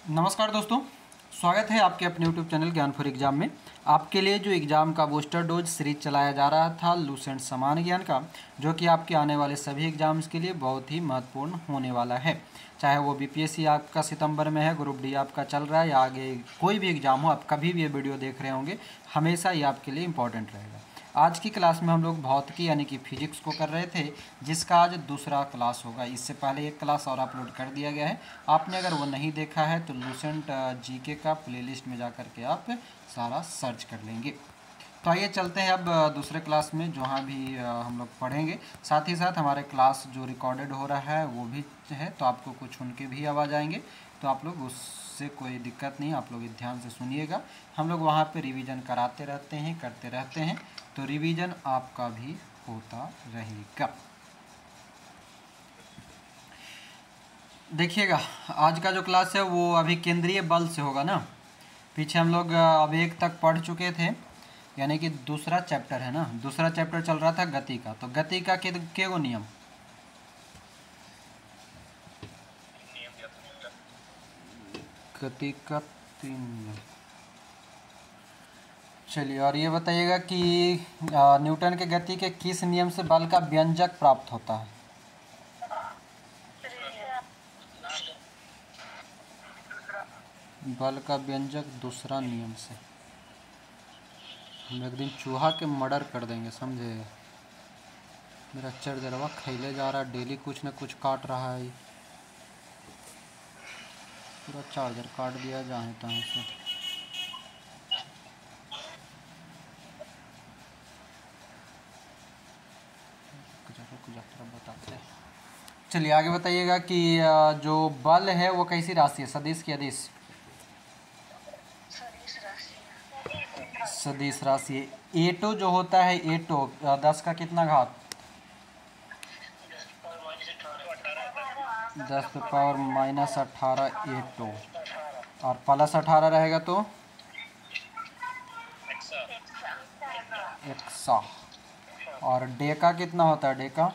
नमस्कार दोस्तों, स्वागत है आपके अपने यूट्यूब चैनल ज्ञान फॉर एग्जाम में। आपके लिए जो एग्ज़ाम का बूस्टर डोज सीरीज चलाया जा रहा था लूसेंट समान ज्ञान का, जो कि आपके आने वाले सभी एग्जाम्स के लिए बहुत ही महत्वपूर्ण होने वाला है। चाहे वो बीपीएससी आपका सितंबर में है, ग्रुप डी आपका चल रहा है या आगे कोई भी एग्ज़ाम हो, आप कभी भी ये वीडियो देख रहे होंगे, हमेशा ये आपके लिए इम्पॉर्टेंट रहेगा। आज की क्लास में हम लोग भौतिकी यानी कि फिजिक्स को कर रहे थे, जिसका आज दूसरा क्लास होगा। इससे पहले एक क्लास और अपलोड कर दिया गया है, आपने अगर वो नहीं देखा है तो लूसेंट जीके का प्लेलिस्ट में जा कर के आप सारा सर्च कर लेंगे। तो आइए चलते हैं अब दूसरे क्लास में, जहाँ भी हम लोग पढ़ेंगे। साथ ही साथ हमारे क्लास जो रिकॉर्डेड हो रहा है वो भी है, तो आपको कुछ उनके भी आवाज़ आएंगे, तो आप लोग उससे कोई दिक्कत नहीं, आप लोग ध्यान से सुनिएगा। हम लोग वहाँ पे रिवीजन कराते रहते हैं, करते रहते हैं, तो रिवीजन आपका भी होता रहेगा। देखिएगा, आज का जो क्लास है वो अभी केंद्रीय बल से होगा ना। पीछे हम लोग आवेग तक पढ़ चुके थे, यानी कि दूसरा चैप्टर है ना, दूसरा चैप्टर चल रहा था गति का। तो गति का के गो नियम, गति का 3 नियम। चलिए, और ये बताइएगा कि न्यूटन के गति के किस नियम से बल का व्यंजक प्राप्त होता है? बल का व्यंजक दूसरा नियम से। हम एक दिन चूहा के मर्डर कर देंगे, समझे। मेरा चार्जरवा खैले जा रहा है, डेली कुछ न कुछ काट रहा है, पूरा चार्जर काट दिया जहाँ तहाँ से। बताते हैं। चलिए आगे बताइएगा कि जो बल है वो कैसी राशि है, सदिश की अदिश? सदिश राशि है। एटो जो होता है, एटो 10 का कितना घात? 10 पे पावर -18 एटो, और +18 रहेगा तो एक्सा। और डेका कितना होता है? डेका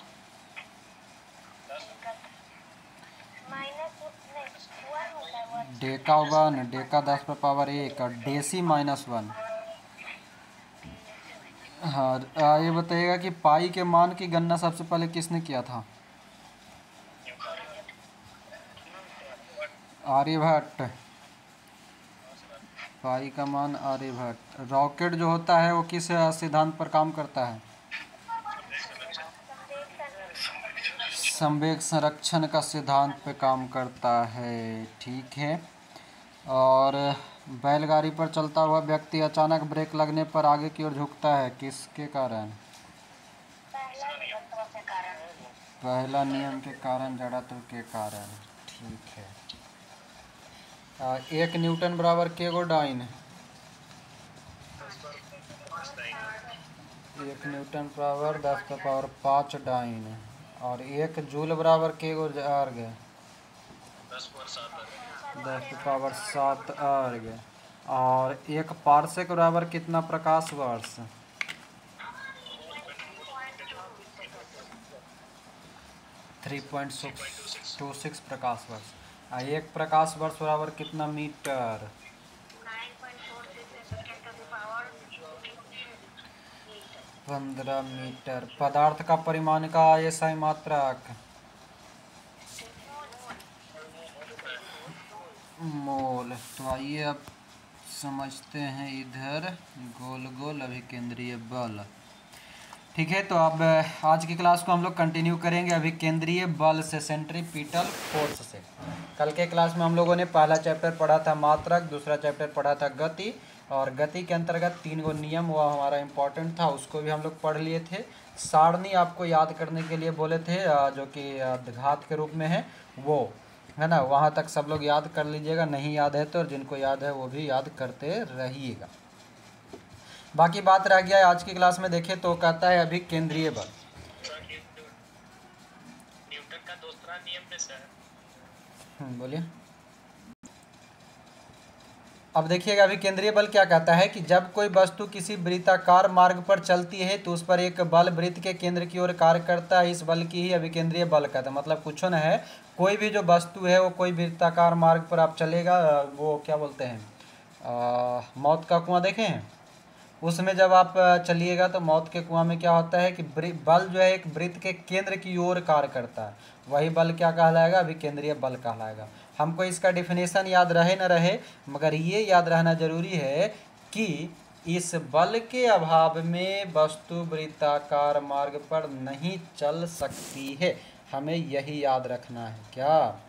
डेका 1, डेका 10 पे पावर 1, और डेसी -1। हाँ, ये बताइएगा कि पाई के मान की गणना सबसे पहले किसने किया था? आर्यभट्ट। पाई का मान आर्यभट्ट। रॉकेट जो होता है वो किस सिद्धांत पर काम करता है? संवेग संरक्षण का सिद्धांत पे काम करता है, ठीक है। और बैलगाड़ी पर चलता हुआ व्यक्ति अचानक ब्रेक लगने पर आगे की ओर झुकता है, किसके कारण? पहला नियम के कारण, जड़त्व के कारण, ठीक है। 1 न्यूटन बराबर के गो डाइन? 1 न्यूटन बराबर 10 पे पावर 5 डाइन। और 1 जूल बराबर के गो अर्ग? 10 पे पावर 7 अर्ग। और 1 पार्सेक बराबर कितना प्रकाश वर्ष? 3.26 प्रकाश वर्ष। 1 प्रकाश वर्ष बराबर कितना मीटर? 15 मीटर। पदार्थ का परिमाण का एसआई मात्रक? मोल। तो आइए अब समझते हैं इधर गोल गोल अभिकेंद्रीय बल। ठीक है, तो अब आज की क्लास को हम लोग कंटिन्यू करेंगे अभी केंद्रीय बल से, सेंट्रीपिटल फोर्स से। कल के क्लास में हम लोगों ने पहला चैप्टर पढ़ा था मात्रक, दूसरा चैप्टर पढ़ा था गति, और गति के अंतर्गत 3 गो नियम हुआ हमारा इम्पोर्टेंट था, उसको भी हम लोग पढ़ लिए थे। सारणी आपको याद करने के लिए बोले थे, जो कि घात के रूप में है, वो है ना, वहाँ तक सब लोग याद कर लीजिएगा। नहीं याद है तो जिनको याद है वो भी याद करते रहिएगा। बाकी बात रह गया है आज की क्लास में, देखें तो कहता है अभी केंद्रीय बल। न्यूटन का दूसरा नियम कैसा है? बोलिए। अब देखिएगा अभी केंद्रीय बल क्या कहता है कि जब कोई वस्तु किसी वृत्ताकार मार्ग पर चलती है तो उस पर एक बल वृत्त के केंद्र की ओर कार्य करता है, इस बल की ही अभिकेंद्रीय बल कहता है। मतलब कुछ न है, कोई भी जो वस्तु है वो कोई वृत्ताकार मार्ग पर आप चलेगा, वो क्या बोलते हैं, मौत का कुआं देखे हैं, उसमें जब आप चलिएगा तो मौत के कुआं में क्या होता है कि बल जो है एक वृत्त के केंद्र की ओर कार्य करता है, वही बल क्या कहलाएगा, अभिकेंद्रीय बल कहलाएगा। हमको इसका डिफिनेशन याद रहे न रहे, मगर ये याद रहना जरूरी है कि इस बल के अभाव में वस्तु वृत्ताकार मार्ग पर नहीं चल सकती है। हमें यही याद रखना है क्या,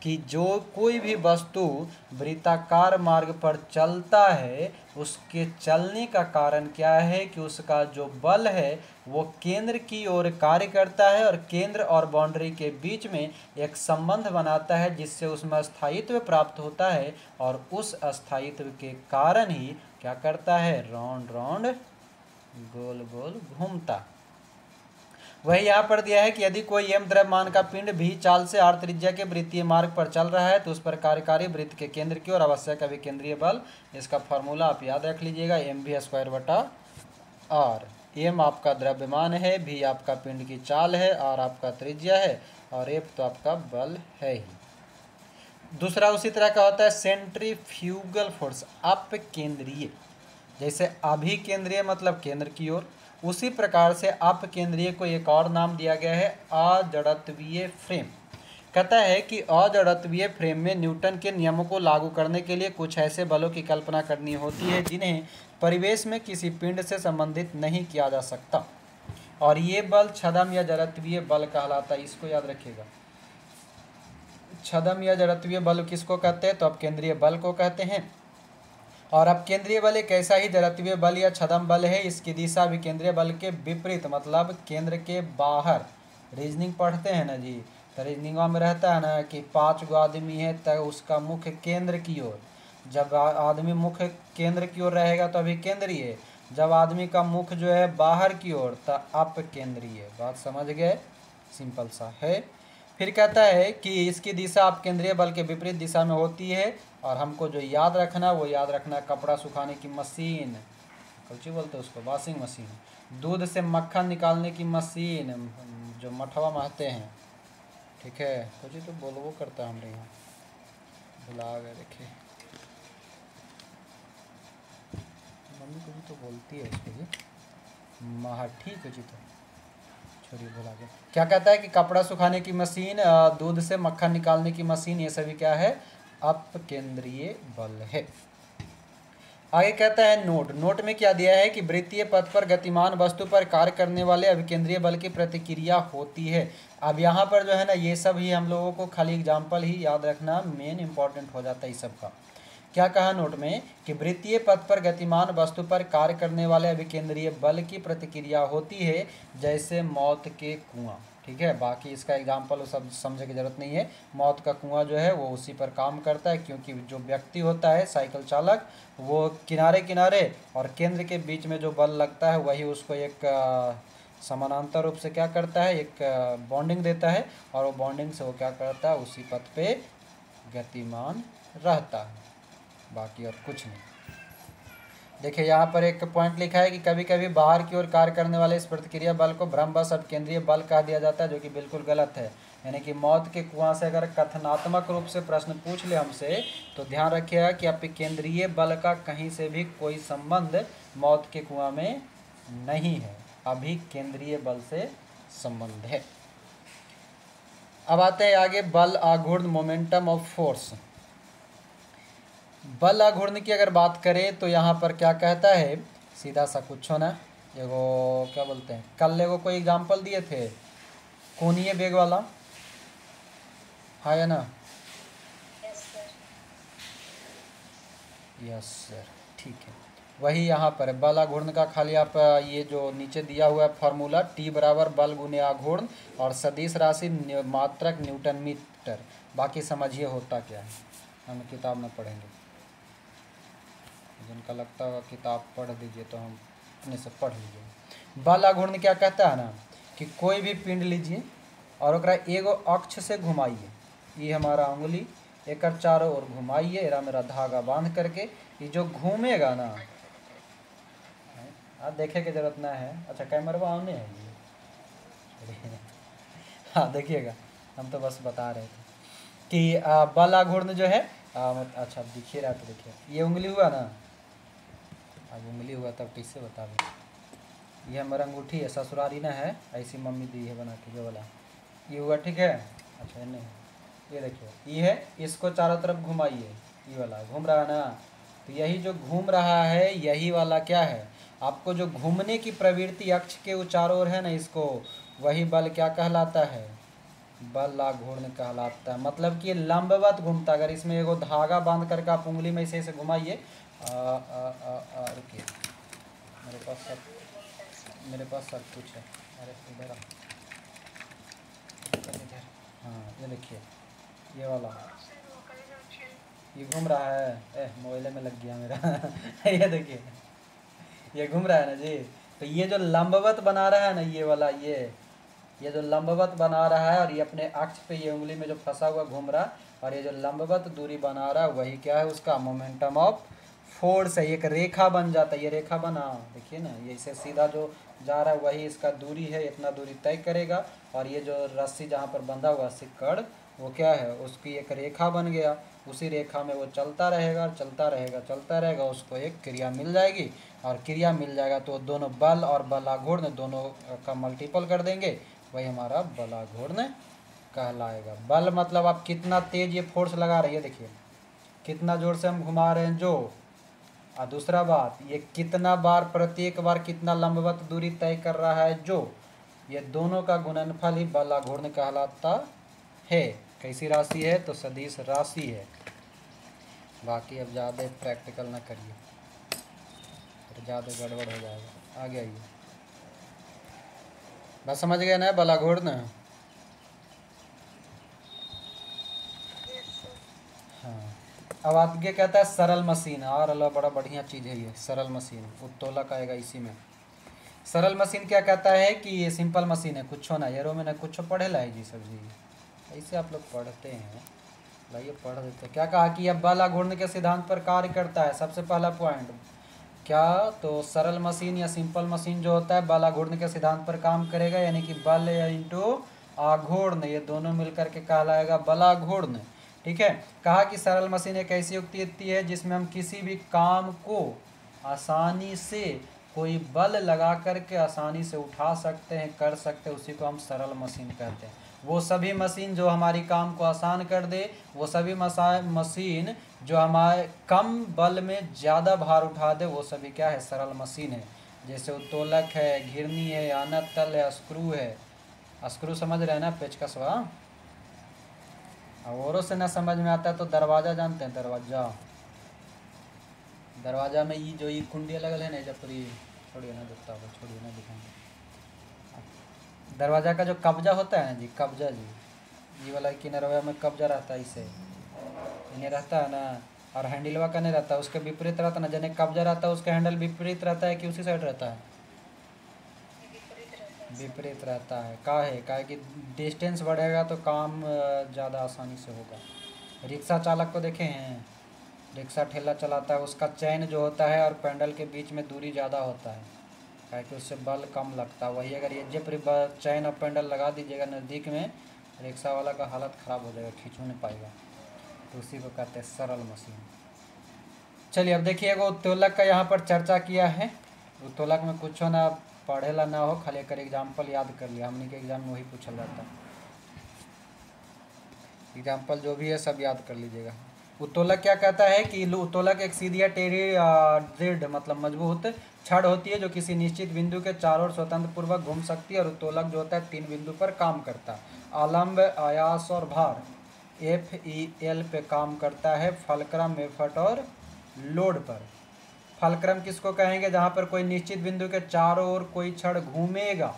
कि जो कोई भी वस्तु वृत्ताकार मार्ग पर चलता है उसके चलने का कारण क्या है कि उसका जो बल है वो केंद्र की ओर कार्य करता है और केंद्र और बाउंड्री के बीच में एक संबंध बनाता है जिससे उसमें स्थायित्व प्राप्त होता है, और उस स्थायित्व के कारण ही क्या करता है, राउंड राउंड गोल गोल घूमता। वही यहाँ पर दिया है कि यदि कोई एम द्रव्यमान का पिंड भी चाल से r त्रिज्या के वृत्तीय मार्ग पर चल रहा है तो उस पर कार्यकारी वृत्त के केंद्र की ओर आवश्यक अभिकेंद्रीय बल, इसका फॉर्मूला आप याद रख लीजिएगा, mv²/r। एम आपका द्रव्यमान है, भी आपका पिंड की चाल है, r आपका त्रिज्या है और एफ तो आपका बल है ही। दूसरा उसी तरह का होता है सेंट्रीफ्यूगल फोर्स, अपकेंद्रीय। जैसे अभिकेंद्रीय मतलब केंद्र की ओर, उसी प्रकार से अपकेंद्रीय को एक और नाम दिया गया है अजड़त्वीय फ्रेम। कहता है कि अजड़त्वीय फ्रेम में न्यूटन के नियमों को लागू करने के लिए कुछ ऐसे बलों की कल्पना करनी होती है जिन्हें परिवेश में किसी पिंड से संबंधित नहीं किया जा सकता, और ये बल छदम या जड़त्वीय बल कहलाता है। इसको याद रखिएगा, छदम या जड़त्वीय बल किसको कहते हैं, तो अपकेंद्रीय बल को कहते हैं। और अपकेंद्रीय बल एक ऐसा ही जड़त्वीय बल या छदम बल है, इसकी दिशा अभिकेंद्रीय बल के विपरीत मतलब केंद्र के बाहर। रीजनिंग पढ़ते हैं ना जी, तो रीजनिंग में रहता है ना कि 5 गो आदमी है तो उसका मुख्य केंद्र की ओर, जब आदमी मुख्य केंद्र की ओर रहेगा तो अभिकेंद्रीय, जब आदमी का मुख जो है बाहर की ओर तो अपकेंद्रीय। बात समझ गए, सिंपल सा है। फिर कहता है कि इसकी दिशा अपकेंद्रीय बल के विपरीत दिशा में होती है, और हमको जो याद रखना वो याद रखना कपड़ा सुखाने की मशीन, कौची बोलते हैं उसको, वॉशिंग मशीन, दूध से मक्खन निकालने की मशीन जो मठवा महते हैं, ठीक है, कौची तो बोलबो करता है हमारे यहाँ, भुला गए, देखिए मम्मी कभी तो बोलती है इसको जी, माठी कौची तो छोड़िए भुला गए। क्या कहता है कि कपड़ा सुखाने की मशीन, दूध से मक्खन निकालने की मशीन, ये सभी क्या है, अपकेंद्रीय बल है। आगे कहता है नोट। नोट में क्या दिया है कि वृत्तीय पथ पर गतिमान वस्तु पर कार्य करने वाले अभिकेंद्रीय बल की प्रतिक्रिया होती है। अब यहाँ पर जो है ना ये सब ही हम लोगों को खाली एग्जाम्पल ही याद रखना मेन इंपॉर्टेंट हो जाता है इस सब का। क्या कहा नोट में कि वृत्तीय पथ पर गतिमान वस्तु पर कार्य करने वाले अभिकेंद्रीय बल की प्रतिक्रिया होती है जैसे मौत के कुआं, ठीक है। बाकी इसका एग्जाम्पल सब समझने की जरूरत नहीं है। मौत का कुआं जो है वो उसी पर काम करता है, क्योंकि जो व्यक्ति होता है साइकिल चालक वो किनारे किनारे और केंद्र के बीच में जो बल लगता है वही उसको एक समानांतर रूप से क्या करता है, एक बॉन्डिंग देता है, और वो बॉन्डिंग से वो क्या करता है, उसी पथ पे गतिमान रहता है, बाकी और कुछ नहीं। देखिए यहाँ पर एक पॉइंट लिखा है कि कभी कभी बाहर की ओर कार्य करने वाले इस प्रतिक्रिया बल को भ्रमवश अपकेंद्रीय बल कह दिया जाता है, जो कि बिल्कुल गलत है। यानी कि मौत के कुआं से अगर कथनात्मक रूप से प्रश्न पूछ ले हमसे तो ध्यान रखिएगा कि अपकेंद्रीय बल का कहीं से भी कोई संबंध मौत के कुआं में नहीं है, अभी केंद्रीय बल से संबंध है। अब आते हैं आगे, बल आघूर्ण मोमेंटम ऑफ फोर्स। बल आघूर्ण की अगर बात करें तो यहाँ पर क्या कहता है, सीधा सा कुछ होना, एगो क्या बोलते हैं, कल एगो कोई एग्जाम्पल दिए थे कोणीय वेग वाला, हाँ या ना, यस सर, ठीक है। वही यहाँ पर बल आघूर्ण का खाली आप ये जो नीचे दिया हुआ है फॉर्मूला, T बराबर बल गुने आघूर्ण और सदिश राशि मात्रक न्यूटन मीटर, बाकी समझिए होता क्या है, हम किताब में पढ़ेंगे। जिनका लगता होगा किताब पढ़ दीजिए तो हम अपने से पढ़ लीजिए। बल आघूर्ण क्या कहता है ना कि कोई भी पिंड लीजिए और ओकरा एगो अक्ष से घुमाइए, ये हमारा उंगली, एक चारों ओर घुमाइए, एरा मेरा धागा बांध करके। ये जो घूमेगा ना, आप देखे की जरूरत ना है। अच्छा कैमरा ऑन है ये हाँ देखिएगा, हम तो बस बता रहे थे कि बला घूर्णन जो है अच्छा दिख ही रहा है तो देखिए, ये उंगली हुआ ना, अब उंगली हुआ तब कैसे बता दें। ये हमारा अंगूठी है, ससुरारी ना है, ऐसी मम्मी दी है बना के, जो वाला ये हुआ, ठीक है। अच्छा नहीं, ये देखिए ये है, इसको चारों तरफ घुमाइए, ये वाला घूम रहा है ना, तो यही जो घूम रहा है यही वाला क्या है, आपको जो घूमने की प्रवृत्ति अक्ष के चारों ओर है ना, इसको वही बल क्या कहलाता है, बला घूर्ण कहलाता है। मतलब कि लंबवत घूमता। अगर इसमें एगो धागा बांध करके आप उंगली में ऐसे घुमाइए, रुकिए, मेरे पास सब कुछ है। अरे इधर हाँ ये देखिए, ये वाला ये घूम रहा है, मोबाइल में लग गया मेरा ये देखिए ये घूम रहा है ना जी। तो ये जो लंबवत बना रहा है ना, ये वाला ये जो लंबवत बना रहा है, और ये अपने अक्ष पे ये उंगली में जो फंसा हुआ घूम रहा है, और ये जो लंबवत दूरी बना रहा है वही क्या है, उसका मोमेंटम ऑफ फोर्स है। एक रेखा बन जाता है, ये रेखा बना, देखिए ना, ये इसे सीधा जो जा रहा है वही इसका दूरी है, इतना दूरी तय करेगा। और ये जो रस्सी जहाँ पर बंधा हुआ सिक्कड़, वो क्या है, उसकी एक रेखा बन गया। उसी रेखा में वो चलता रहेगा, चलता रहेगा, चलता रहेगा, उसको एक क्रिया मिल जाएगी। और क्रिया मिल जाएगा तो दोनों बल और बलाघूर्ण दोनों का मल्टीपल कर देंगे, वही हमारा बलाघूर्ण कहलाएगा। बल मतलब आप कितना तेज ये फोर्स लगा रही है, देखिए कितना जोर से हम घुमा रहे हैं जो। और दूसरा बात, ये कितना बार, प्रत्येक बार कितना लंबवत दूरी तय कर रहा है जो। ये दोनों का गुणनफल ही बलाघूर्ण कहलाता है। कैसी राशि है, तो सदिश राशि है। बाकी अब ज़्यादा प्रैक्टिकल ना करिए, फिर ज़्यादा गड़बड़ हो जाएगा। आगे आइए, बस समझ गए ना बलाघूर्ण। हाँ, अब आगे कहता है सरल मशीन। और अल्लाह बड़ा बढ़िया चीज़ है ये सरल मशीन, उत्तोलक आएगा इसी में। सरल मशीन क्या कहता है कि ये सिंपल मशीन है, कुछ ना यारो में ना कुछ पढ़े ला है जी सब जी, ऐसे आप लोग पढ़ते हैं, लाइए पढ़ देते हैं। क्या कहा कि यह बल घूर्णन के सिद्धांत पर कार्य करता है। सबसे पहला पॉइंट क्या, तो सरल मशीन या सिंपल मशीन जो होता है बल घूर्णन के सिद्धांत पर काम करेगा, यानी कि बल या इंटू आघूर्ण, ये दोनों मिलकर के कहलाएगा बलाघूर्ण। ठीक है। कहा कि सरल मशीन एक ऐसी युक्ति है जिसमें हम किसी भी काम को आसानी से कोई बल लगा करके आसानी से उठा सकते हैं, कर सकते हैं, उसी को हम सरल मशीन कहते हैं। वो सभी मशीन जो हमारी काम को आसान कर दे, वो सभी मशीन जो हमारे कम बल में ज़्यादा भार उठा दे, वो सभी क्या है, सरल मशीन है। जैसे उत्तोलक है, घिरनी है, आनत तल है, स्क्रू है। स्क्रू समझ रहे हैं ना, पेचकसवा। औरों से ना समझ में आता है तो दरवाज़ा जानते हैं, दरवाजा में ये जो ये कुंडी लगल है ना, जब पूरी छोड़िए ना, दिखता होगा, छोड़िए ना, दिखाएंगे। दरवाज़ा का जो कब्जा होता है ना जी, कब्जा जी, ये वाला किनारा में कब्जा रहता है, इसे इन्हें रहता है ना, और हैंडलवा का नहीं रहता, उसके विपरीत रहता है ना। जने कब्जा रहता है उसका हैंडल विपरीत रहता है कि उसी साइड रहता है, विपरीत रहता है। काहे कि डिस्टेंस बढ़ेगा तो काम ज़्यादा आसानी से होगा। रिक्शा चालक को देखे हैं, रिक्शा ठेला चलाता है, उसका चैन जो होता है और पैडल के बीच में दूरी ज़्यादा होता है, काहे कि उससे बल कम लगता है। वही अगर ये जब चैन और पैडल लगा दीजिएगा नज़दीक में, रिक्शा वाला का हालत ख़राब हो जाएगा, खींच नहीं पाएगा। तो उसी को कहते हैं सरल मशीन। चलिए अब देखिए, एगो उत्तोलक का यहाँ पर चर्चा किया है। उत्तोलक में कुछ ना पढ़ेला ना हो, खाली एक एग्जाम्पल याद कर लिया, हमने के एग्जाम में वही पूछा जाता है। एग्जाम्पल जो भी है सब याद कर लीजिएगा। उत्तोलक क्या कहता है कि उत्तोलक एक सीधी या टेढ़ी दृढ़ मतलब मजबूत छड़ होती है जो किसी निश्चित बिंदु के चारों ओर स्वतंत्र पूर्वक घूम सकती है। और उत्तोलक जो होता है 3 बिंदु पर काम करता है, आलम्ब, आयास और भार, FEL पे काम करता है, फलक्रम, एफर्ट और लोड पर। फलक्रम किसको कहेंगे, जहाँ पर कोई निश्चित बिंदु के चारों ओर कोई छड़ घूमेगा,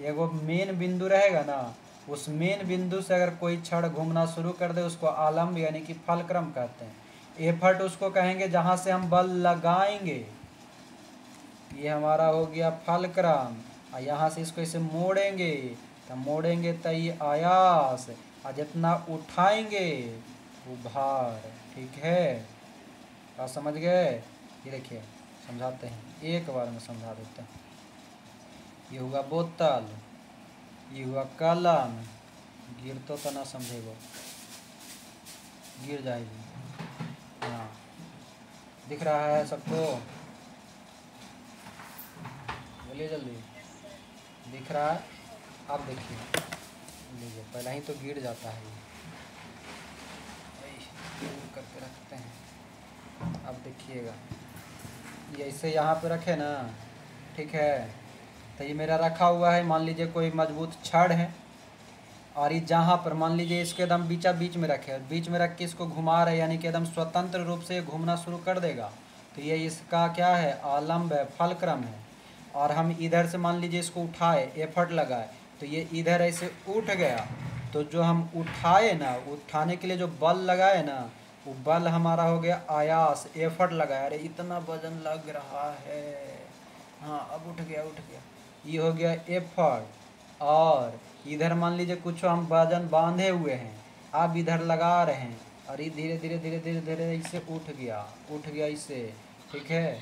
एगो मेन बिंदु रहेगा ना, उस मेन बिंदु से अगर कोई छड़ घूमना शुरू कर दे उसको आलम्ब यानी कि फलक्रम कहते हैं। एफर्ट उसको कहेंगे जहाँ से हम बल लगाएंगे, ये हमारा हो गया फलक्रम। और यहाँ से इसको इसे मोड़ेंगे तो ये आयास। और जितना उठाएंगे उभार। ठीक है, आप समझ गए। ये देखिए समझाते हैं, एक बार में समझा देते हैं। ये हुआ बोतल, ये हुआ कलम। गिर तो ना समझेगा, गिर जाएगी। हाँ, दिख रहा है सबको? बोलिए जल्दी। दिख रहा है? अब देखिए, लीजिए पहले ही तो गिर जाता है ये करके रखते हैं। अब देखिएगा, ये ऐसे यहाँ पे रखे ना, ठीक है। तो ये मेरा रखा हुआ है, मान लीजिए कोई मजबूत छड़ है, और ये जहाँ पर मान लीजिए इसके एकदम बीचा बीच में रखे, बीच में रख के इसको घुमा रहे, यानी कि एकदम स्वतंत्र रूप से घूमना शुरू कर देगा। तो ये इसका क्या है, आलम्ब है, फलक्रम है। और हम इधर से मान लीजिए इसको उठाए, एफर्ट लगाए, तो ये इधर ऐसे उठ गया। तो जो हम उठाए ना, उठाने के लिए जो बल लगाए ना, वो बल हमारा हो गया आयास, एफर्ट लगाया। अरे इतना वजन लग रहा है, हाँ अब उठ गया उठ गया, ये हो गया एफर्ट। और इधर मान लीजिए कुछ हम वजन बांधे हुए हैं, आप इधर लगा रहे हैं, और ये धीरे धीरे धीरे धीरे धीरे इससे उठ गया इससे। ठीक है,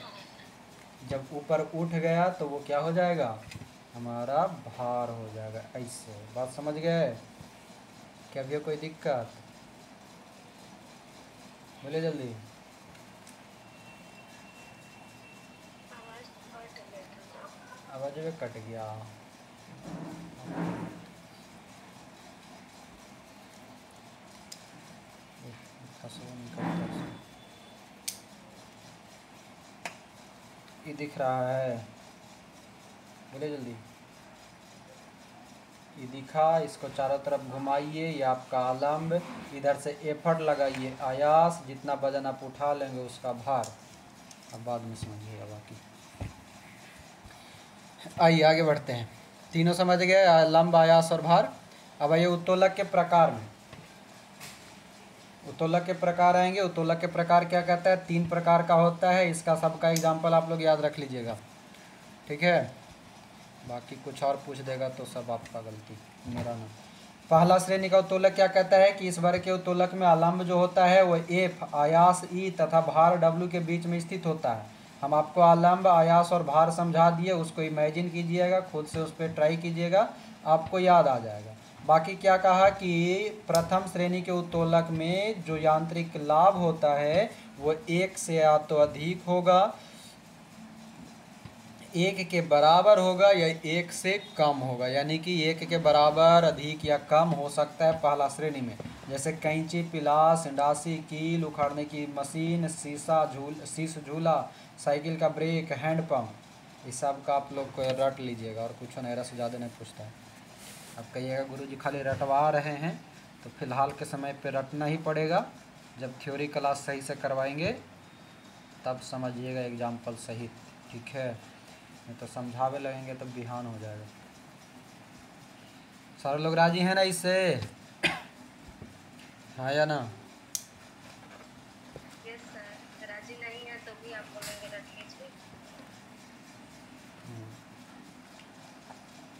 जब ऊपर उठ गया तो वो क्या हो जाएगा, हमारा भार हो जाएगा। ऐसे बात समझ गए? क्या भी कोई दिक्कत? बोले जल्दी। आवाज भी कट गया। ये दिख रहा है? बोले जल्दी। ये दिखा, इसको चारों तरफ घुमाइए, ये आपका आलम्ब। इधर से एफर्ट लगाइए, आयास, जितना वजन आप उठा लेंगे उसका भार। अब बाद में समझिएगा बाकी। आइए आगे बढ़ते हैं। तीनों समझ गए, आलम्ब, आयास और भार। अब आइए उत्तोलक के प्रकार में। उत्तोलक के प्रकार आएंगे। उत्तोलक के प्रकार क्या कहता है, 3 प्रकार का होता है। इसका सबका एग्जाम्पल आप लोग याद रख लीजिएगा, ठीक है। बाकी कुछ और पूछ देगा तो सब आपका गलती, मेरा ना। पहला श्रेणी का उत्तोलक क्या कहता है कि इस वर्ग के उत्तोलक में आलम्ब जो होता है वो एफ, आयास ई तथा भार डब्ल्यू के बीच में स्थित होता है। हम आपको आलम्ब, आयास और भार समझा दिए, उसको इमेजिन कीजिएगा, खुद से उस पर ट्राई कीजिएगा, आपको याद आ जाएगा। बाकी क्या कहा कि प्रथम श्रेणी के उत्तोलक में जो यांत्रिक लाभ होता है वो 1 से या तो अधिक होगा, 1 के बराबर होगा, या 1 से कम होगा। यानी कि 1 के बराबर, अधिक या कम हो सकता है पहला श्रेणी में। जैसे कैंची, पिलास, इंडासी, कील, उखाड़ने की मशीन, शीश झूला, साइकिल का ब्रेक, हैंडपम्प, इस सब का आप लोग को रट लीजिएगा, और कुछ नहीं, से ज़्यादा नहीं पूछता है। अब कहिएगा गुरुजी खाली रटवा रहे हैं, तो फिलहाल के समय पे रटना ही पड़ेगा। जब थ्योरी क्लास सही से करवाएंगे तब समझिएगा एग्जाम्पल सही, ठीक है। नहीं तो समझावे लगेंगे तब बिहान हो जाएगा। सारे लोग राजी हैं ना इससे? हाँ या ना? यस सर, राजी नहीं है तो भी आप बोलेंगे रट लीजिए।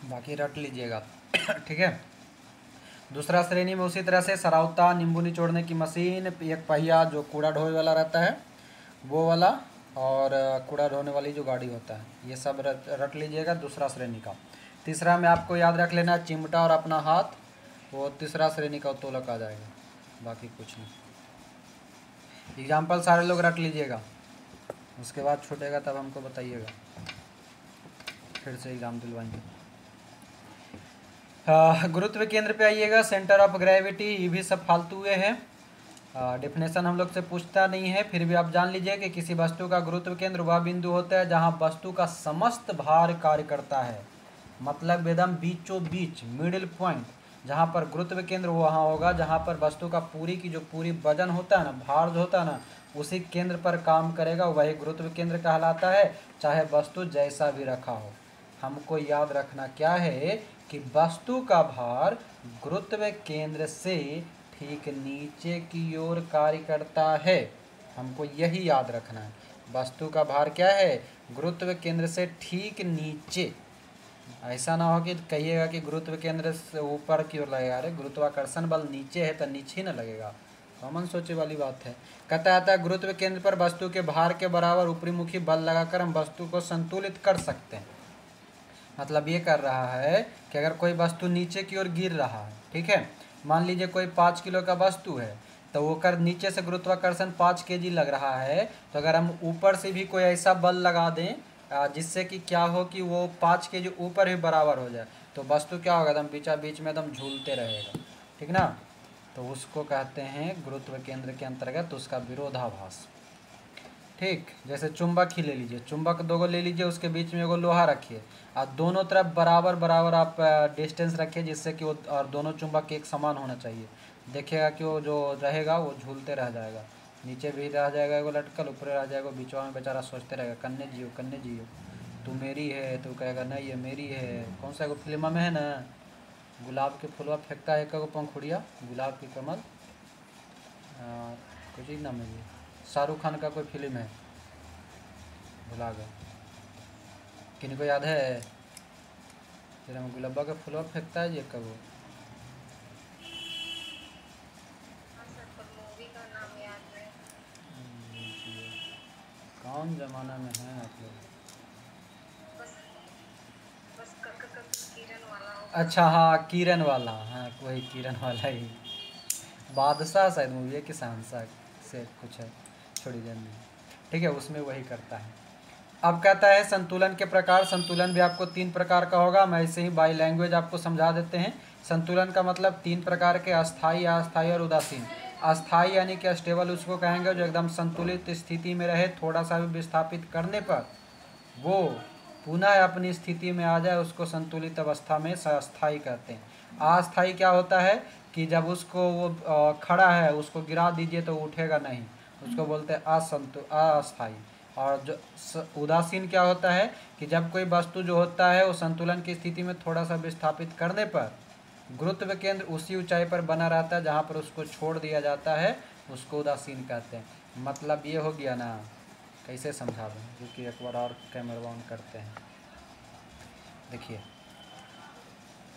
बाकी रट लीजिएगा, ठीक है। दूसरा श्रेणी में उसी तरह से सरावता, नींबू निचोड़ने की मशीन, एक पहिया जो कूड़ा ढोने वाला रहता है वो वाला, और कूड़ा ढोने वाली जो गाड़ी होता है, ये सब रट लीजिएगा दूसरा श्रेणी का। तीसरा में आपको याद रख लेना चिमटा और अपना हाथ, वो तीसरा श्रेणी का उत्तोलक आ जाएगा। बाकी कुछ नहीं। एग्जाम्पल सारे लोग रट लीजिएगा, उसके बाद छूटेगा तब हमको बताइएगा, फिर से एग्ज़ाम दिलवाएंगे। गुरुत्व केंद्र पे आइएगा, सेंटर ऑफ ग्रेविटी, ये भी सब फालतू हुए हैं। डेफिनेशन हम लोग से पूछता नहीं है, फिर भी आप जान लीजिए कि किसी वस्तु का गुरुत्व केंद्र वह बिंदु होता है जहां वस्तु का समस्त भार कार्य करता है। मतलब एकदम बीचों बीच, मिडिल पॉइंट, जहां पर गुरुत्व केंद्र वहाँ होगा जहां पर वस्तु का पूरी की जो पूरी वजन होता है ना, भार जो होता है ना, उसी केंद्र पर काम करेगा, वही गुरुत्व केंद्र कहलाता है, चाहे वस्तु जैसा भी रखा हो। हमको याद रखना क्या है कि वस्तु का भार गुरुत्व केंद्र से ठीक नीचे की ओर कार्य करता है। हमको यही याद रखना है, वस्तु का भार क्या है, गुरुत्व केंद्र से ठीक नीचे। ऐसा ना हो कि कहिएगा कि गुरुत्व केंद्र से ऊपर की ओर लगेगा। अरे गुरुत्वाकर्षण बल नीचे है तो नीचे ही ना लगेगा, कॉमन सोचे वाली बात है। कहता आता है गुरुत्व केंद्र पर वस्तु के भार के बराबर ऊपरीमुखी बल लगाकर हम वस्तु को संतुलित कर सकते हैं। मतलब ये कर रहा है कि अगर कोई वस्तु नीचे की ओर गिर रहा है, ठीक है, मान लीजिए कोई 5 किलो का वस्तु है, तो वो कर नीचे से गुरुत्वाकर्षण 5 केजी लग रहा है, तो अगर हम ऊपर से भी कोई ऐसा बल लगा दें जिससे कि क्या हो कि वो 5 केजी ऊपर ही बराबर हो जाए, तो वस्तु क्या होगा, एकदम बीचा बीच में एकदम झूलते रहेगा, ठीक ना। तो उसको कहते हैं गुरुत्व केंद्र के अंतर्गत उसका विरोधाभास। ठीक, जैसे चुंबक ही ले लीजिए, चुंबक 2 ले लीजिए, उसके बीच में एगो लोहा रखिए और दोनों तरफ बराबर बराबर आप डिस्टेंस रखिए, जिससे कि वो और दोनों चुंबक एक समान होना चाहिए। देखिएगा कि वो जो रहेगा वो झूलते रह जाएगा, नीचे भी रह जाएगा एगो लटकल, ऊपर रह जाएगा, बीचवा में बेचारा सोचते रहेगा कन्ने जियो तू मेरी है, तो कहेगा नहीं ये मेरी है। कौन सा एगो फिल्म में है ना, गुलाब के फुलवा फेंकता है, एक पंखुड़िया गुलाब की कमल, कुछ ही नाम है, शाहरुख खान का कोई फिल्म है, भुला गया, किन को याद है? फिर हम गुलाबा का फुलवा फेंकता है ये कब? कौन जमाना में है आप लोग? अच्छा हाँ, किरण वाला, हाँ वही किरण वाला ही, बादशाह शायद मूवी है, किसान साग से कुछ है, छोड़ी जानी, ठीक है, उसमें वही करता है। अब कहता है संतुलन के प्रकार। संतुलन भी आपको 3 प्रकार का होगा, हम ऐसे ही बाई लैंग्वेज आपको समझा देते हैं। संतुलन का मतलब 3 प्रकार के, अस्थाई, अस्थाई और उदासीन। अस्थाई यानी कि स्टेबल उसको कहेंगे जो एकदम संतुलित स्थिति में रहे, थोड़ा सा भी विस्थापित करने पर वो पुनः अपनी स्थिति में आ जाए, उसको संतुलित अवस्था में अस्थाई कहते हैं। अस्थाई क्या होता है कि जब उसको वो खड़ा है उसको गिरा दीजिए तो उठेगा नहीं, उसको बोलते हैं अस्थाई। और जो उदासीन क्या होता है कि जब कोई वस्तु जो होता है वो संतुलन की स्थिति में थोड़ा सा विस्थापित करने पर गुरुत्व केंद्र उसी ऊंचाई पर बना रहता है जहाँ पर उसको छोड़ दिया जाता है, उसको उदासीन कहते हैं। मतलब ये हो गया ना, कैसे समझा दूँ, क्योंकि एक बार और कैमरा ऑन करते हैं। देखिए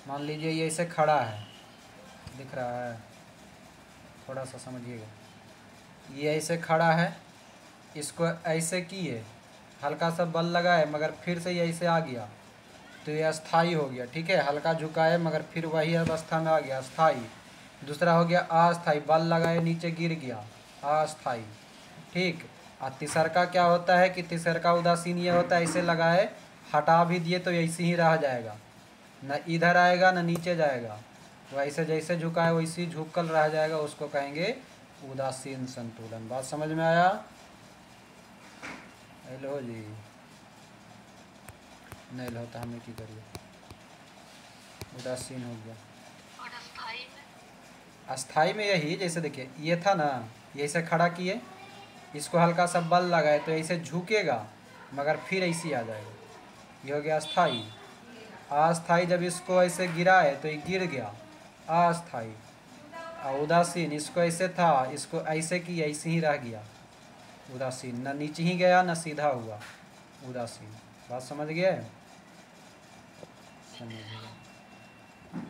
मान लीजिए ये ऐसे खड़ा है, दिख रहा है, थोड़ा सा समझिएगा, ये ऐसे खड़ा है, इसको ऐसे किए, हल्का सा बल लगाए मगर फिर से ये ऐसे आ गया, तो ये अस्थाई हो गया, ठीक है। हल्का झुकाए मगर फिर वही अवस्था में आ गया, अस्थाई। दूसरा हो गया अस्थाई, बल लगाए नीचे गिर गया, अस्थाई, ठीक। और तीसरा क्या होता है कि तीसरा उदासीन ये होता है, ऐसे लगाए हटा भी दिए तो ऐसे ही रह जाएगा, न इधर आएगा न नीचे जाएगा, वैसे जैसे झुकाए वैसे ही झुकल रह जाएगा, उसको कहेंगे उदासीन संतुलन। बात समझ में आया? हेलो जी, नहीं होता हमें की करिए, उदासीन हो गया। और अस्थाई में यही, जैसे देखिए ये था ना, ये ऐसे खड़ा किए, इसको हल्का सा बल लगाए तो ऐसे झुकेगा मगर फिर ऐसे आ जाएगा, ये हो गया अस्थाई। अस्थाई जब इसको ऐसे गिराए तो ये गिर गया, अस्थाई। और उदासीन, इसको ऐसे था, इसको ऐसे किया ऐसे ही रह गया, उदासीन, न नीचे ही गया न सीधा हुआ, उदासीन। बात समझ गए?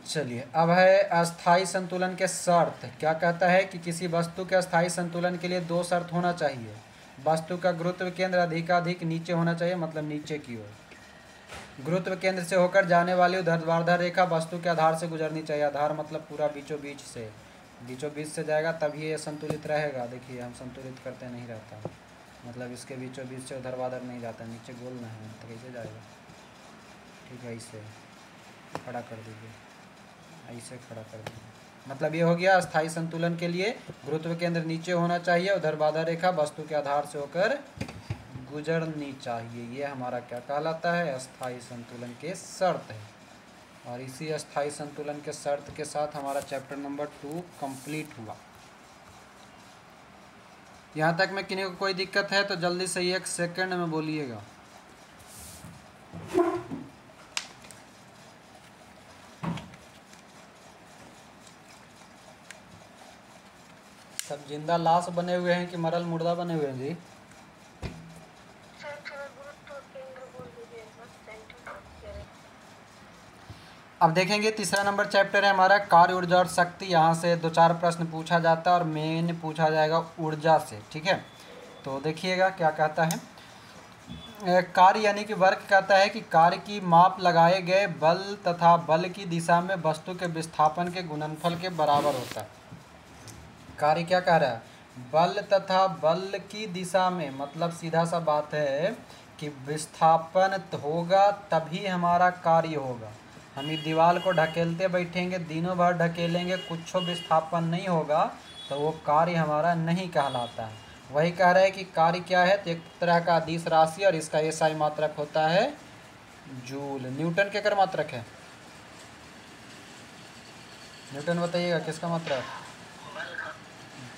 चलिए अब है अस्थाई संतुलन के शर्त। क्या कहता है कि किसी वस्तु के अस्थाई संतुलन के लिए 2 शर्त होना चाहिए। वस्तु का गुरुत्व केंद्र अधिकाधिक नीचे होना चाहिए, मतलब नीचे की ओर। गुरुत्व केंद्र से होकर जाने वाली ऊर्ध्वाधर रेखा वस्तु के आधार से गुजरनी चाहिए। आधार मतलब पूरा बीचों बीच से जाएगा तभी ये संतुलित रहेगा। देखिए हम संतुलित करते नहीं रहता, मतलब इसके बीचों बीच से ऊर्ध्वाधर नहीं जाता, नीचे गोल नहीं है तो कैसे जाएगा, ठीक है। इसे खड़ा कर दीजिए, ऐसे खड़ा कर दीजिए, मतलब ये हो गया अस्थाई संतुलन के लिए गुरुत्व केंद्र नीचे होना चाहिए, ऊर्ध्वाधर रेखा वस्तु के आधार से होकर गुजरनी चाहिए। ये हमारा क्या कहलाता है, अस्थाई संतुलन के शर्त है। और इसी अस्थाई संतुलन के शर्त के साथ हमारा चैप्टर नंबर 2 कंप्लीट हुआ। यहाँ तक में किसी को कोई दिक्कत है तो जल्दी से 1 सेकंड में बोलिएगा। सब जिंदा लाश बने हुए हैं कि मरल मुर्दा बने हुए हैं जी? अब देखेंगे तीसरा नंबर चैप्टर है हमारा कार्य, ऊर्जा और शक्ति। यहाँ से 2-4 प्रश्न पूछा जाता है और मेन पूछा जाएगा ऊर्जा से, ठीक है। तो देखिएगा क्या कहता है। कार्य यानी कि वर्क कहता है कि कार्य की माप लगाए गए बल तथा बल की दिशा में वस्तु के विस्थापन के गुणनफल के बराबर होता है। कार्य क्या कह रहा है, बल तथा बल की दिशा में, मतलब सीधा सा बात है कि विस्थापन होगा तभी हमारा कार्य होगा। हम इस दीवार को ढकेलते बैठेंगे, दिनों भर ढकेलेंगे, कुछ विस्थापन नहीं होगा तो वो कार्य हमारा नहीं कहलाता है। वही कह रहे हैं कि कार्य क्या है, तो एक तरह का अदिश राशि और इसका एसआई मात्रक होता है जूल। न्यूटन के कर मात्रक है, न्यूटन बताइएगा किसका मात्रक,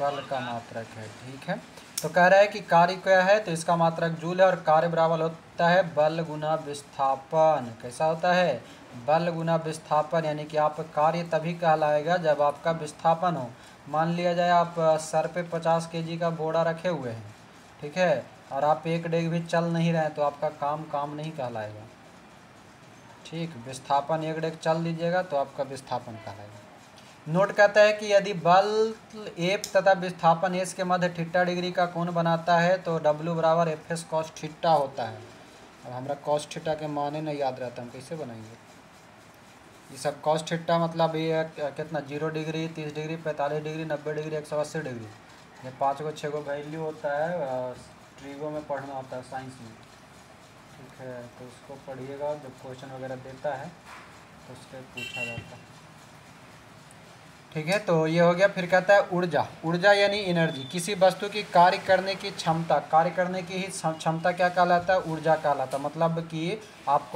बल का मात्रक है, ठीक है। तो कह रहा है कि कार्य क्या है, तो इसका मात्रक जूल है और कार्य बराबर होता है बल गुना विस्थापन। कैसा होता है, बल गुना विस्थापन, यानी कि आप कार्य तभी कहलाएगा जब आपका विस्थापन हो। मान लिया जाए आप सर पे 50 kg का बोरा रखे हुए हैं, ठीक है, और आप एक डेग भी चल नहीं रहे हैं तो आपका काम नहीं कहलाएगा, ठीक। विस्थापन एक डेग चल दीजिएगा तो आपका विस्थापन कहलाएगा। नोट कहता है कि यदि बल एफ तथा विस्थापन एस के मध्य थीटा डिग्री का कोण बनाता है तो डब्ल्यू बराबर एफ एस कॉस थीटा होता है। अब हमारा कॉस थीटा के माने नहीं याद रहता, हम कैसे बनाएंगे ये सब। कॉस थीटा मतलब ये कितना, 0 degree, 30 degree, 45 degree, 90 degree, 180 degree. ये 5 6 वैल्यू होता है, ट्रीगो में पढ़ना होता है साइंस में, ठीक है। तो उसको पढ़िएगा, जब क्वेश्चन वगैरह देता है तो उससे पूछा जाता है, ठीक है। तो ये हो गया। फिर कहता है ऊर्जा। ऊर्जा यानी एनर्जी, किसी वस्तु की कार्य करने की क्षमता, कार्य करने की ही क्षमता क्या कहलाता है, ऊर्जा कहलाता है। मतलब कि आप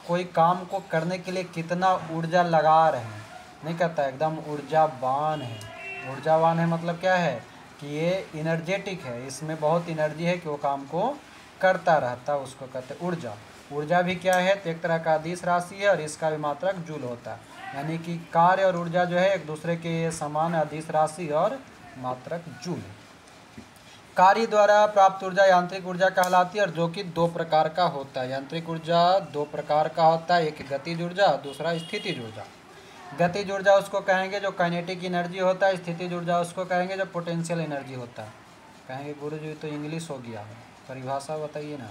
कोई काम को करने के लिए कितना ऊर्जा लगा रहे हैं, नहीं कहता एकदम ऊर्जावान है। ऊर्जावान है मतलब क्या है कि ये एनर्जेटिक है, इसमें बहुत एनर्जी है कि वो काम को करता रहता है, उसको कहते हैं ऊर्जा। ऊर्जा भी क्या है, तो एक तरह का अदिश राशि है और इसका भी मात्रक जूल होता है। यानी कि कार्य और ऊर्जा जो है एक दूसरे के समान अदिश राशि और मात्रक जूल है। कार्य द्वारा प्राप्त ऊर्जा यांत्रिक ऊर्जा कहलाती है और जो कि 2 प्रकार का होता है। यांत्रिक ऊर्जा 2 प्रकार का होता है, एक गतिज ऊर्जा, दूसरा स्थितिज ऊर्जा। गतिज ऊर्जा उसको कहेंगे जो काइनेटिक एनर्जी होता है, स्थितिज ऊर्जा उसको कहेंगे जो पोटेंशियल एनर्जी होता है। कहेंगे गुरुजी तो इंग्लिश हो गया है, परिभाषा बताइए ना।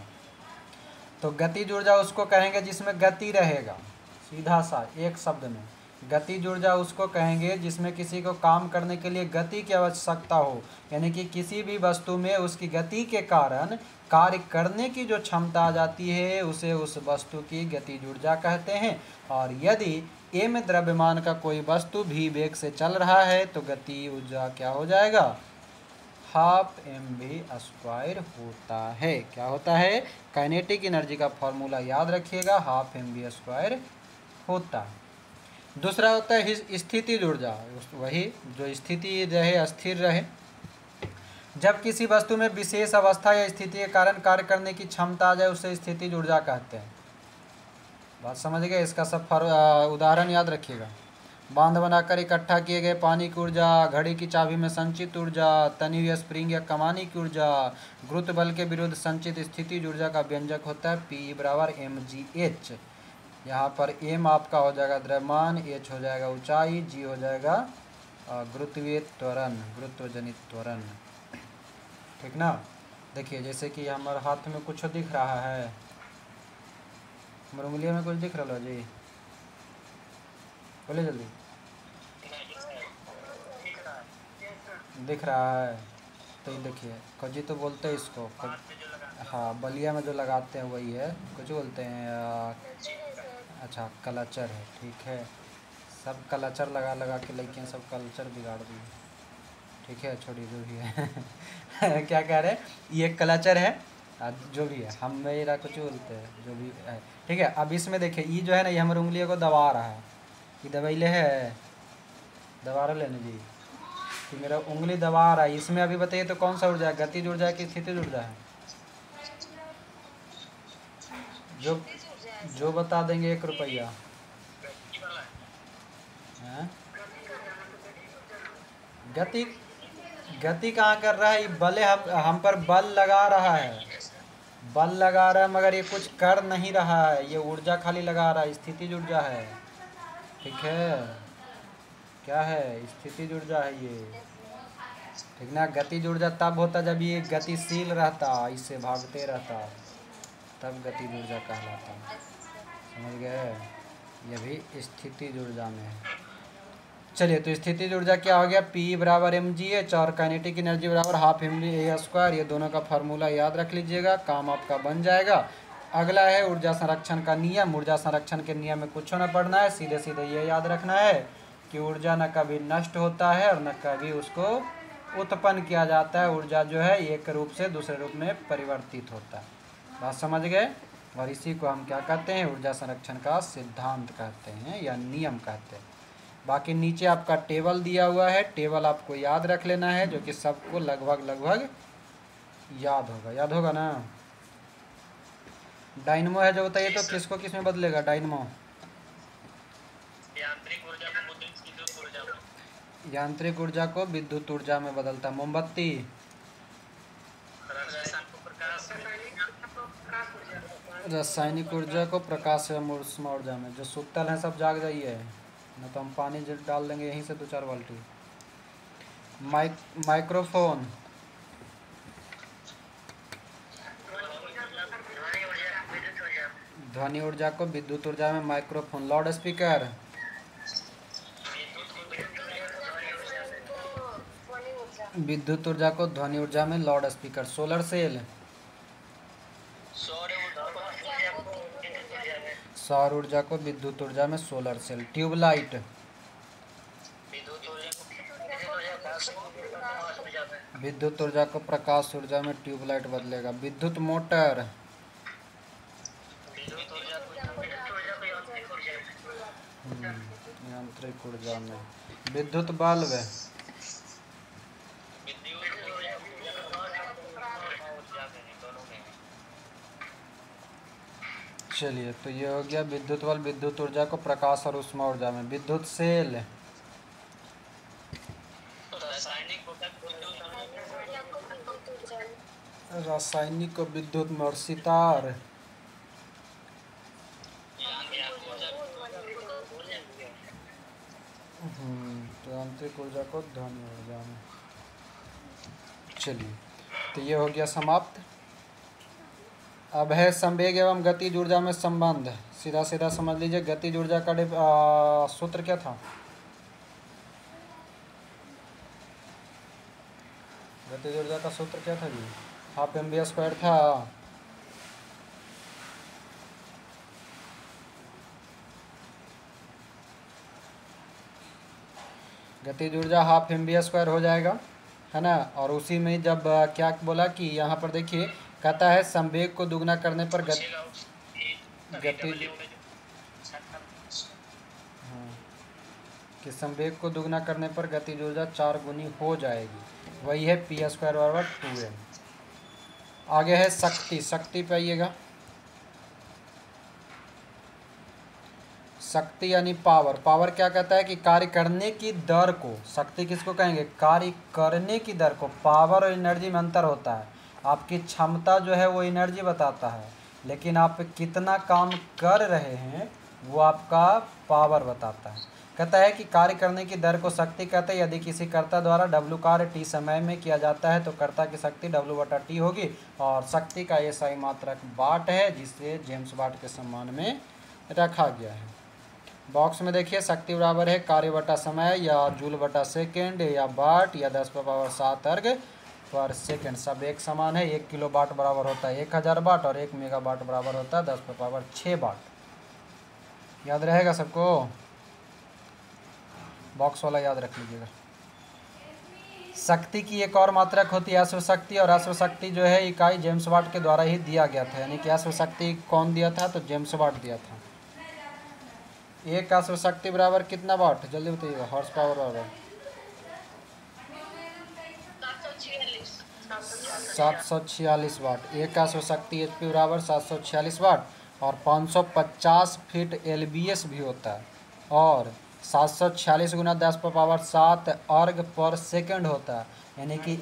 तो गतिज ऊर्जा उसको कहेंगे जिसमें गति रहेगा, सीधा सा एक शब्द में। गतिज ऊर्जा उसको कहेंगे जिसमें किसी को काम करने के लिए गति की आवश्यकता हो, यानी कि किसी भी वस्तु में उसकी गति के कारण कार्य करने की जो क्षमता आ जाती है उसे उस वस्तु की गतिज ऊर्जा कहते हैं। और यदि ए में द्रव्यमान का कोई वस्तु भी वेग से चल रहा है तो गति ऊर्जा क्या हो जाएगा, 12mv² होता है। क्या होता है, काइनेटिक एनर्जी का फॉर्मूला याद रखिएगा, 12mv² होता है। दूसरा होता है स्थितिज ऊर्जा, वही जो स्थिति रहे, स्थिर रहे। जब किसी वस्तु में विशेष अवस्था या स्थिति के कारण कार्य करने की क्षमता आ जाए उसे स्थितिज ऊर्जा कहते हैं। बात समझ गए, इसका सब उदाहरण याद रखिएगा। बांध बनाकर इकट्ठा किए गए पानी की ऊर्जा, घड़ी की चाबी में संचित ऊर्जा, तनी हुई स्प्रिंग या कमानी की ऊर्जा, गुरुत्व बल के विरुद्ध संचित स्थितिज ऊर्जा का व्यंजक होता है P बराबर mgh। यहाँ पर m आपका हो जाएगा द्रव्यमान, h हो जाएगा ऊंचाई, g हो जाएगा गुरुत्वीय त्वरण, गुरुत्वजनित त्वरण, ठीक ना। देखिए जैसे कि हमारे हाथ में कुछ दिख रहा है, हमारे उंगलियों में कुछ दिख रहा है जी, बोले जल्दी, दिख रहा है। तो ये देखिए कजी तो बोलते हैं इसको, हाँ बलिया में जो लगाते हैं वही है, कुछ बोलते हैं अच्छा कलचर है, ठीक है। सब कलचर लगा लगा के लड़कियाँ सब कल्चर बिगाड़ दी, ठीक है, छोड़ी जो भी है क्या कह रहे हैं, ये कलचर है जो भी है, हम मेरा कुछ बोलते हैं जो भी है, ठीक है। अब इसमें देखिए ये जो है ना, ये हमारे उंगलियों को दबा रहा है, ये दबाइले है, दबा रहा लेने जी, कि मेरा उंगली दबा रहा है। इसमें अभी बताइए तो कौन सा ऊर्जा है, गतिज ऊर्जा है कि स्थितिज ऊर्जा है? जो बता देंगे 1 रुपया। गति कहाँ कर रहा है, बले हम पर बल लगा रहा है, बल लगा रहा है, मगर ये कुछ कर नहीं रहा है, ये ऊर्जा खाली लगा रहा है, स्थितिज ऊर्जा है। ठीक है, क्या है, स्थितिज ऊर्जा है ये, ठीक ना। गतिज ऊर्जा तब होता जब ये गतिशील रहता, इससे भागते रहता, तब गतिज ऊर्जा कहलाता। समझ गए, ये भी स्थितिज ऊर्जा में है। चलिए, तो स्थितिज ऊर्जा क्या हो गया, P बराबर mgh और काइनेटिक एनर्जी बराबर हाफ mv² ये दोनों का फार्मूला याद रख लीजिएगा, काम आपका बन जाएगा। अगला है ऊर्जा संरक्षण का नियम। ऊर्जा संरक्षण के नियम में कुछ न पढ़ना है, सीधे सीधे ये याद रखना है कि ऊर्जा न कभी नष्ट होता है और न कभी उसको उत्पन्न किया जाता है। ऊर्जा जो है एक रूप से दूसरे रूप में परिवर्तित होता है। बात समझ गए। और इसी को हम क्या कहते हैं, ऊर्जा संरक्षण का सिद्धांत कहते हैं या नियम कहते हैं। बाकी नीचे आपका टेबल दिया हुआ है, टेबल आपको याद रख लेना है, जो कि सबको लगभग याद होगा ना। डायनमो है जो बताइए तो किसको किस में बदलेगा डायनमो। यांत्रिक ऊर्जा को विद्युत ऊर्जा में, यांत्रिक ऊर्जा को विद्युत ऊर्जा में बदलता। मोमबत्ती रासायनिक ऊर्जा को प्रकाश एवं ऊष्मा ऊर्जा में। जो सुतल हैं सब जाग जाइए, न तो हम पानी डाल देंगे यहीं से 2-4 बाल्टी। माइक्रोफोन ध्वनि ऊर्जा को विद्युत ऊर्जा में माइक्रोफोन। लाउड स्पीकर विद्युत ऊर्जा को ध्वनि ऊर्जा में लाउड स्पीकर। सोलर सेल सौर ऊर्जा को विद्युत ऊर्जा में सोलर सेल। ट्यूबलाइट विद्युत ऊर्जा को प्रकाश ऊर्जा में ट्यूबलाइट बदलेगा। विद्युत मोटर यांत्रिक ऊर्जा में। विद्युत बल्ब चलिए, तो ये हो गया विद्युत बल्ब विद्युत ऊर्जा को प्रकाश और ऊष्मा ऊर्जा में। विद्युत सेल रासायनिक और विद्युत में। और सितार तो यांत्रिक ऊर्जा को ध्वनि ऊर्जा में। चलिए, तो ये हो गया समाप्त। अब है संवेग एवं गतिज ऊर्जा में संबंध। सीधा सीधा समझ लीजिए, गतिज ऊर्जा का सूत्र क्या था। गतिज ऊर्जा का सूत्र क्या था जी, हाफ mv² था। गतिज ऊर्जा हाफ mv² हो जाएगा, है ना। और उसी में जब क्या बोला कि यहाँ पर देखिए, कहता है संवेग को दुगना करने पर गतिज हाँ, कि संवेग को दुगना करने पर गतिज ऊर्जा 4 गुनी हो जाएगी। वही है P² बराबर 2m। आगे है शक्ति। शक्ति पे आइएगा। शक्ति यानी पावर। पावर क्या कहता है कि कार्य करने की दर को, शक्ति किसको कहेंगे, कार्य करने की दर को। पावर और एनर्जी में अंतर होता है। आपकी क्षमता जो है वो एनर्जी बताता है, लेकिन आप कितना काम कर रहे हैं वो आपका पावर बताता है। कहता है कि कार्य करने की दर को शक्ति कहते हैं। यदि किसी कर्ता द्वारा W कार्य t समय में किया जाता है तो कर्ता की शक्ति W/t होगी। और शक्ति का ये सही मात्रक वाट है, जिसे जेम्स वाट के सम्मान में रखा गया है। बॉक्स में देखिए, शक्ति बराबर है कार्य बटा समय या जूल बटा सेकेंड या वाट या 10⁻7 अर्ग पर सेकेंड। सब एक समान है। 1 किलो वाट बराबर होता है 1000 वाट और 1 मेगा वाट बराबर होता है 10⁻6 वाट। याद रहेगा सबको, बॉक्स वाला याद रख लीजिएगा। शक्ति की एक और मात्रक होती है अश्व शक्ति, और अश्व शक्ति जो है इकाई जेम्स वाट के द्वारा ही दिया गया था। यानी कि अश्व शक्ति कौन दिया था, तो जेम्स वाट दिया था। एक अश्व शक्ति बराबर कितना वाट, जल्दी बताइएगा। हॉर्स पावर बराबर 746 वाट। एक अश्व शक्ति HP बराबर 746 वाट। और 550 फीट LBS भी होता है। और 746 गुना 10⁻7 अर्ग पर सेकेंड होता है। यानी कि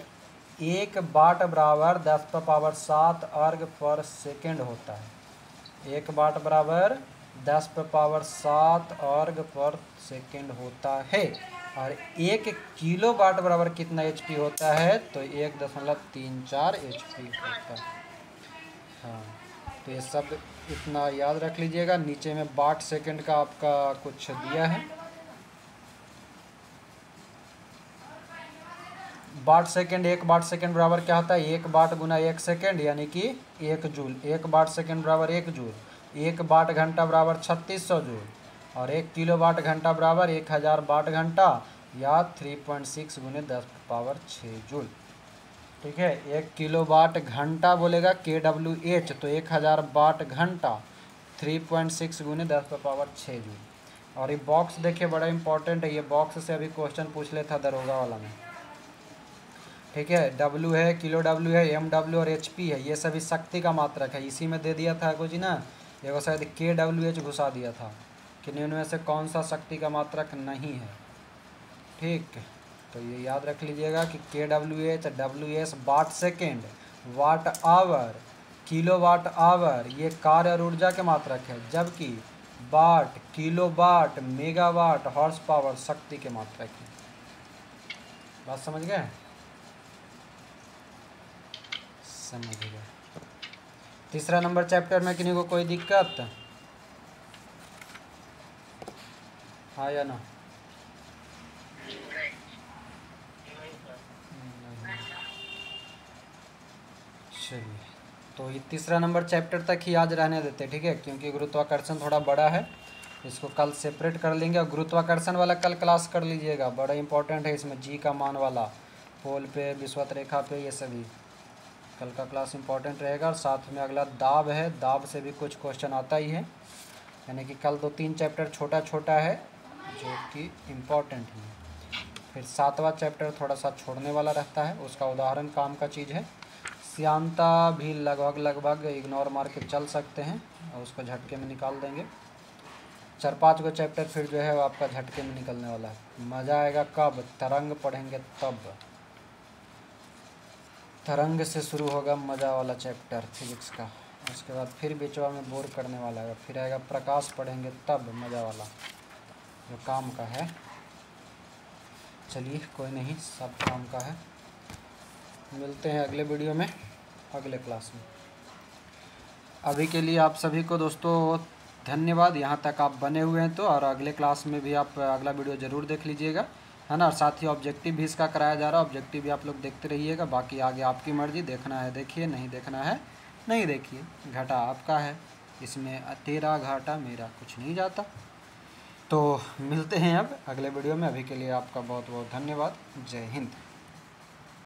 1 वाट बराबर 10⁻7 अर्ग पर सेकेंड होता है। 1 वाट बराबर 10 पे पावर 7 अर्ग पर सेकेंड होता है। और 1 किलो वाट बराबर कितना HP होता है? तो 1.34 HP होता है। हाँ, तो ये सब इतना याद रख लीजिएगा। नीचे में वाट सेकंड का आपका कुछ दिया है। वाट सेकंड, 1 वाट सेकंड बराबर क्या होता है? 1 वाट गुना 1 सेकंड यानी कि 1 जूल। 1 वाट सेकंड बराबर 1 जूल। 1 वाट घंटा बराबर 3600 जूल। और 1 किलो वाट घंटा बराबर 1000 वाट घंटा या 3.6 गुने 10⁻6 जूल। ठीक है, 1 किलो वाट घंटा बोलेगा kWh, तो 1000 वाट घंटा 3.6 गुने 10⁻6 जूल। और ये बॉक्स देखिए बड़ा इंपॉर्टेंट है। ये बॉक्स से अभी क्वेश्चन पूछ लेता दरोगा वाला में। ठीक है, W है, किलो W है, MW और HP है, ये सभी शक्ति का मात्रक है। इसी में दे दिया था कुछ ना, देखो शायद kWh घुसा दिया था कि इनमें से कौन सा शक्ति का मात्रक नहीं है। ठीक, तो ये याद रख लीजिएगा कि kWh, WS watt second, watt hour, kilo watt hour ये कार्य और ऊर्जा के मात्रक है, जबकि watt, kilo watt, megawatt, horse power शक्ति के मात्रक है। बात समझ गए? समझ गए। तीसरा नंबर चैप्टर में किन्हीं को कोई दिक्कत? हाँ या ना? चलिए, तो ये तीसरा नंबर चैप्टर तक ही आज रहने देते, ठीक है, क्योंकि गुरुत्वाकर्षण थोड़ा बड़ा है, इसको कल सेपरेट कर लेंगे। और गुरुत्वाकर्षण वाला कल क्लास कर लीजिएगा, बड़ा इंपॉर्टेंट है। इसमें जी का मान वाला, पोल पे, विषुवत रेखा पे, ये सभी कल का क्लास इंपॉर्टेंट रहेगा। और साथ में अगला दाब है, दाब से भी कुछ क्वेश्चन आता ही है, यानी कि कल 2-3 चैप्टर छोटा छोटा है जो कि इम्पॉर्टेंट है। फिर 7वां चैप्टर थोड़ा सा छोड़ने वाला रहता है, उसका उदाहरण काम का चीज़ है। श्यानता भी लगभग इग्नोर मार के चल सकते हैं और उसको झटके में निकाल देंगे। 4-5 गो चैप्टर फिर जो है वो आपका झटके में निकलने वाला है। मज़ा आएगा कब? तरंग पढ़ेंगे तब। तरंग से शुरू होगा मज़ा वाला चैप्टर फिजिक्स का, उसके बाद फिर बीचवा में बोर करने वाला है, फिर आएगा प्रकाश पढ़ेंगे तब मज़ा वाला जो काम का है। चलिए कोई नहीं, सब काम का है। मिलते हैं अगले वीडियो में, अगले क्लास में। अभी के लिए आप सभी को दोस्तों धन्यवाद, यहाँ तक आप बने हुए हैं तो। और अगले क्लास में भी आप अगला वीडियो ज़रूर देख लीजिएगा, है ना। और साथ ही ऑब्जेक्टिव भी इसका कराया जा रहा है, ऑब्जेक्टिव भी आप लोग देखते रहिएगा। बाकी आगे आपकी मर्ज़ी, देखना है देखिए, नहीं देखना है नहीं देखिए, घाटा आपका है इसमें, तेरा घाटा मेरा कुछ नहीं जाता। तो मिलते हैं अब अगले वीडियो में। अभी के लिए आपका बहुत बहुत धन्यवाद। जय हिंद।